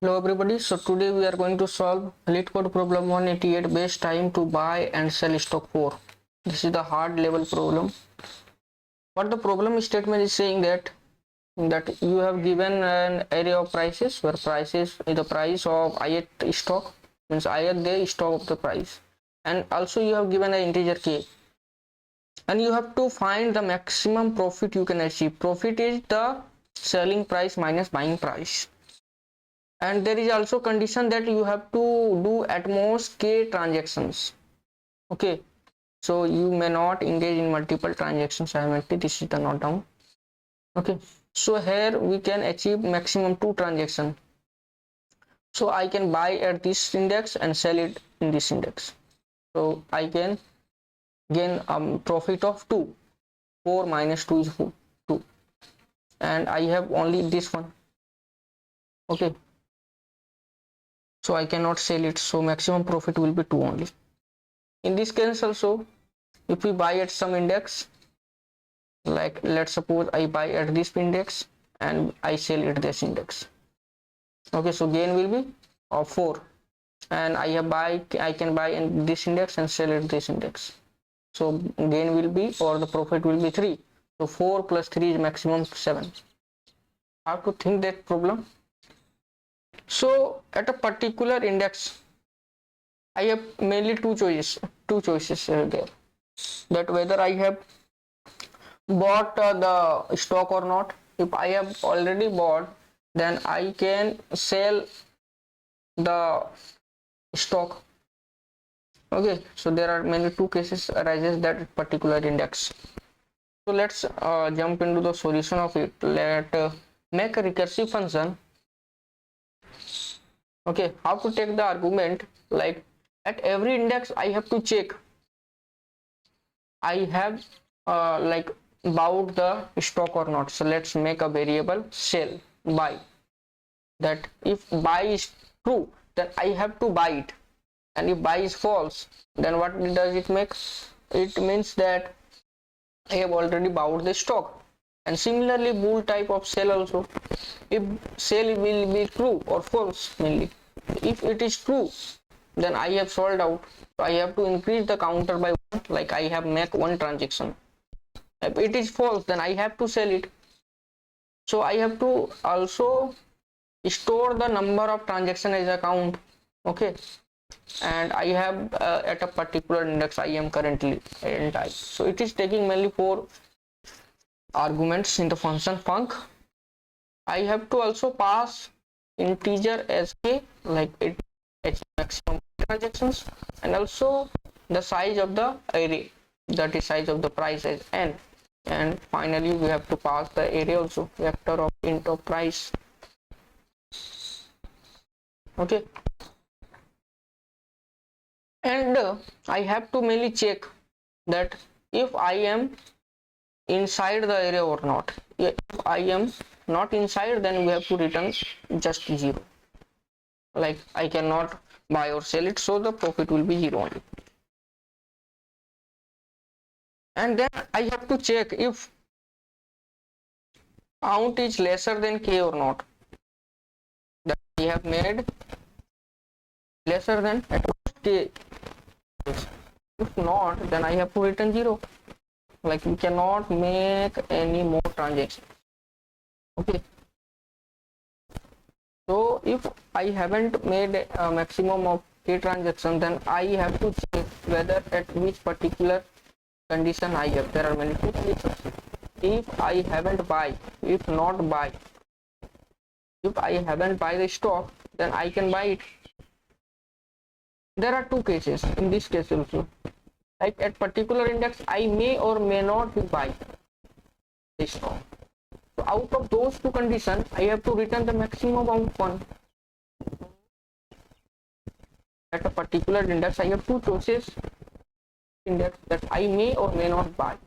Hello everybody, so today we are going to solve LeetCode problem 188, best time to buy and sell stock 4. This is the hard level problem. What the problem statement is saying that you have given an array of prices where prices is the price of ith stock, means ith the stock of the price, and also you have given an integer k, and you have to find the maximum profit you can achieve. Profit is the selling price minus buying price. And there is also condition that you have to do at most k transactions. Okay, so you may not engage in multiple transactions simultaneously. This is the note down. Okay, so here we can achieve maximum 2 transactions. So I can buy at this index and sell it in this index. So I can gain profit of 2. 4 minus 2 is 2, and I have only this one. Okay, so I cannot sell it, so maximum profit will be 2 only. In this case also, if we buy at some index, like let's suppose I buy at this index and I sell at this index. Okay, so gain will be of 4, and I can buy in this index and sell at this index. So gain will be, or the profit will be 3. So 4 plus 3 is maximum 7. How to think that problem? So at a particular index, I have mainly two choices there, that whether I have bought the stock or not. If I have already bought, then I can sell the stock. Okay, so there are mainly two cases arises that particular index. So let's jump into the solution of it. Let make a recursive function. Okay, how to take the argument, like at every index I have to check I have like bought the stock or not. So let's make a variable sell buy, that if buy is true then I have to buy it, and if buy is false, then what does it make? It means that I have already bought the stock. And similarly bool type of sell also, if sell will be true or false, mainly if it is true then I have sold out, so I have to increase the counter by 1, like I have make 1 transaction. If it is false, then I have to sell it, so I have to also store the number of transaction as a count. Okay, and I have at a particular index I am currently in type, so it is taking mainly 4 arguments in the function func. I have to also pass integer as k, like it maximum transactions, and also the size of the array, that is size of the price as n, and finally we have to pass the array also, vector of int of price. Okay, and I have to mainly check that if I am inside the array or not. If I am not inside, then we have to return just 0, like I cannot buy or sell it, so the profit will be 0 only. And then I have to check if count is lesser than k or not, that we have made lesser than at least k. If not, then I have to return 0, like we cannot make any more transactions. Okay, so if I haven't made a maximum of k transaction, then I have to check whether at which particular condition I have. There are many conditions. If I haven't buy, if not buy, if I haven't buy the stock, then I can buy it. There are 2 cases in this case also, like at particular index I may or may not be buy the stock. So out of those 2 conditions, I have to return the maximum of 1. At a particular index I have 2 choices index that I may or may not buy.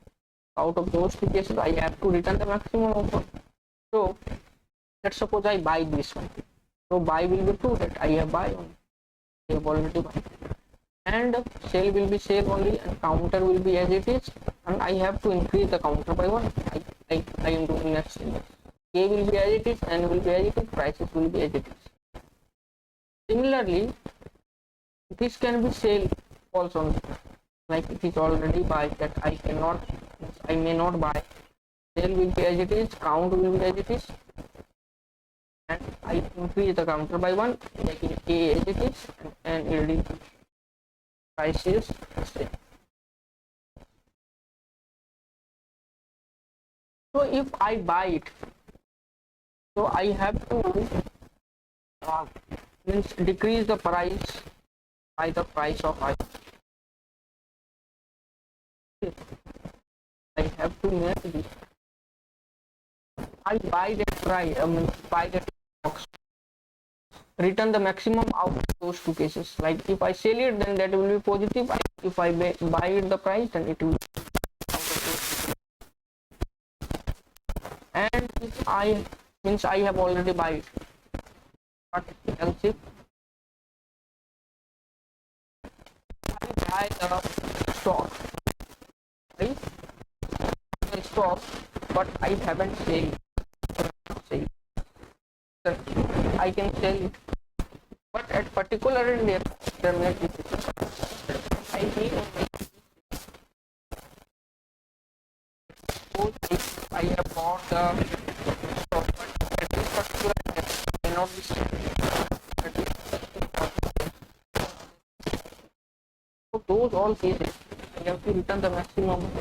Out of those 2 cases I have to return the maximum of 1. So let's suppose I buy this one, so buy will be true, that I have buy only, I have already buy, and sell will be sell only, and counter will be as it is, and I have to increase the counter by 1. I am doing next index. K will be as it is, N will be as it is, prices will be as it is. Similarly, this can be sale also, like it is already buy that I may not buy. Sale will be as it is, count will be as it is, and I increase the counter by 1, making A as it is, and yielding price is same. So if I buy it, so I have to means decrease the price by the price of I. I have to make this. I buy that price, buy that box. Return the maximum out of those two cases. Like if I sell it, then that will be positive. If I buy it the price, then it will be. And if I means I have already buy it, but else if I buy the stock, right? The stock, but I haven't sold it. Then I can sell it, but at particular day there may be I need suppose I have bought the stock, but at this particular day may not be sold. So those all cases I have to return the maximum.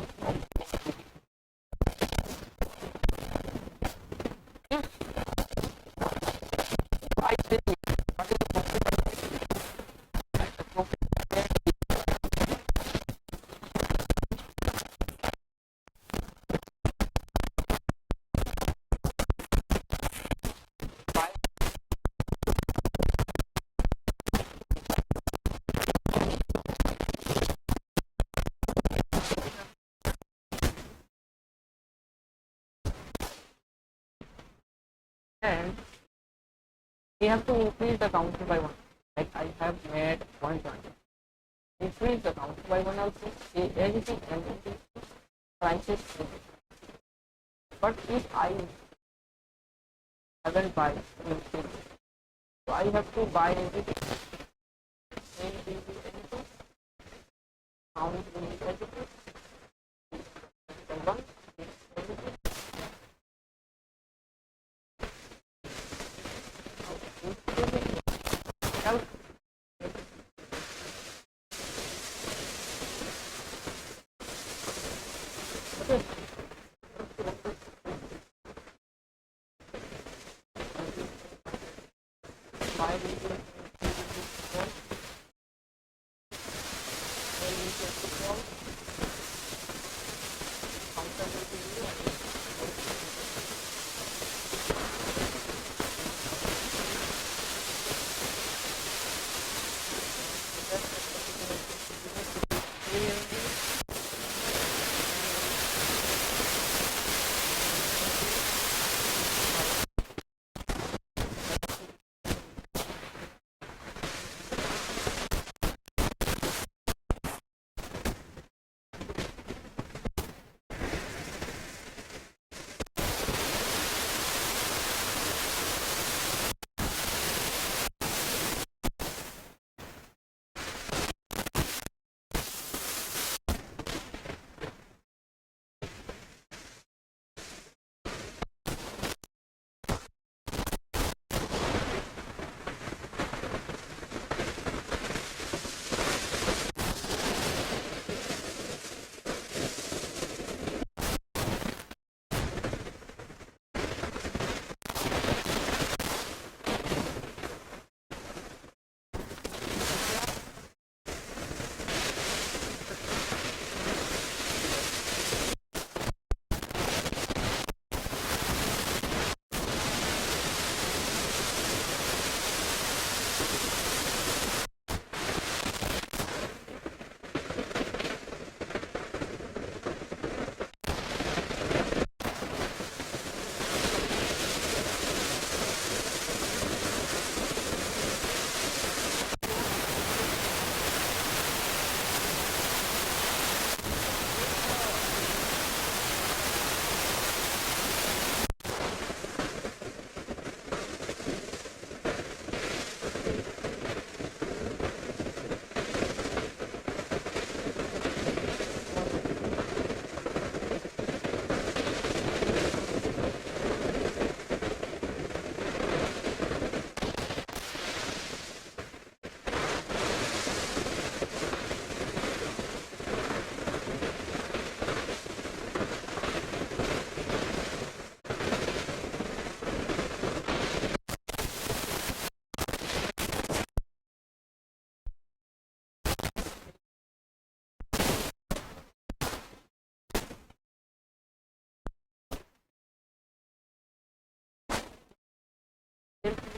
I say what is the profit? And we have to increase the counter by 1. Like I have made 1 transaction. Increase the counter by 1 also. Say anything and prices. But if I haven't buy, so I have to buy everything. Count will be everything. help